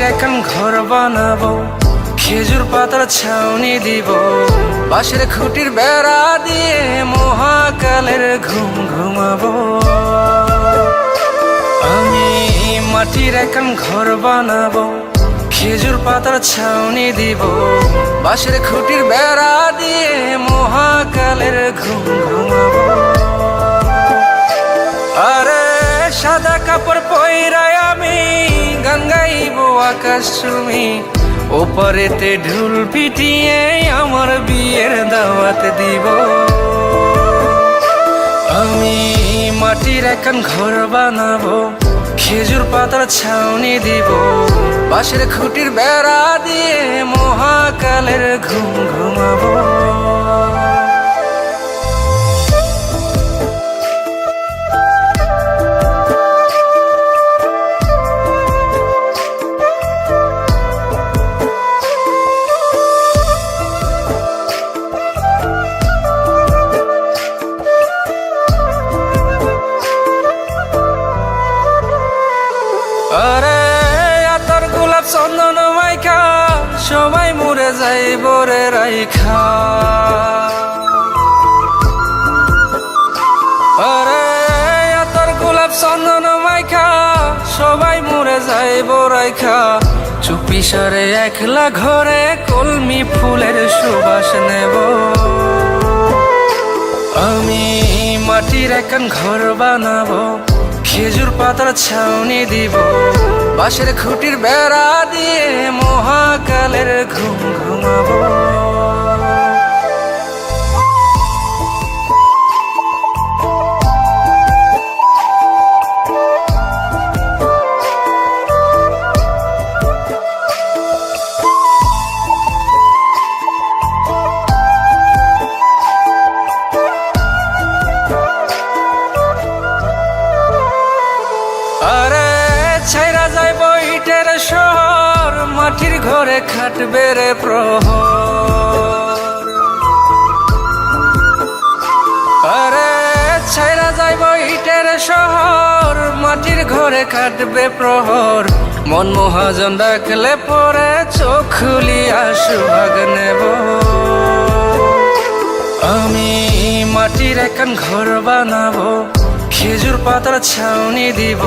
এখন ঘর বানাবো, খেজুর পাতার ছাউনি দিব, বাঁশের খুঁটির বেড়া দিয়ে মহাকালের ঘুম ঘুমাবো। আমি মাটির এখন ঘর বানাবো, খেজুর পাতার ছাউনি দিব, বাঁশের খুঁটির বেড়া দিয়ে মহাকালের ঘুম ঘুমাবো। আরে সাদা কাপড় পইরায় আমি গান গাইবো আকাশ চুমি, ওপারেতে ঢোল পিটিয়ে আমার বিয়ের দাওয়াত দিব। আমি মাটির এখন ঘর বানাবো, খেজুর পাতার ছাউনি দিব, বাঁশের খুঁটির বেড়া দিয়ে মহাকালের ঘুম ঘুমাবো। আরে আতর গোলাপ চন্দন মাইখা সবাই মরে যাইব রে রাইখা। আরে আতর গোলাপ চন্দন মাইখা সবাই মরে যাইব রাইখা, চুপি সারে একলা ঘরে কলমি ফুলের সুবাস নেব। আমি মাটির এখন ঘর বানাবো, খেজুর পাতার ছাউনি দিব, বাঁশের খুঁটির বেড়া দিয়ে মহাকালের ঘুম ঘুমাবো। আরে ছাইরা যাইব ইটের শহর, মাটির ঘরে খাটবে রে প্রহর। আরে ছাইরা যাইব ইটের শহর, মাটির ঘরে খাটবে প্রহর, মন মহাজন ডাকলে পরে চোখ খুলিয়া সুহাগ নেব। আমি মাটির এখন ঘর বানাবো, খেজুর পাতার ছাউনি দিব,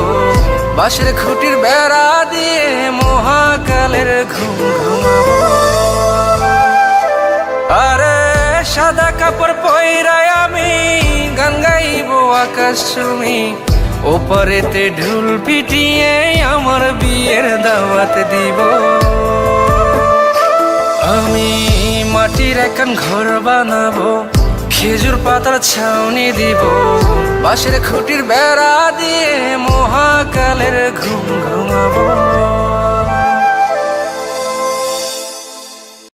বাঁশের খুঁটির বেড়া দিয়ে মহাকালের ঘুম ঘুমাবো। আরে সাদা কাপড় পইরায় আমি গান গাইবো আকাশ চুমি, ওপারেতে ঢোল পিটিয়ে আমার বিয়ের দাওয়াত দিব। আমি মাটির এখন ঘর বানাবো, খেজুর পাতার ছাউনি দিব, বাঁশের খুঁটির বেড়া দিয়ে মহাকালের ঘুম ঘুমাবো।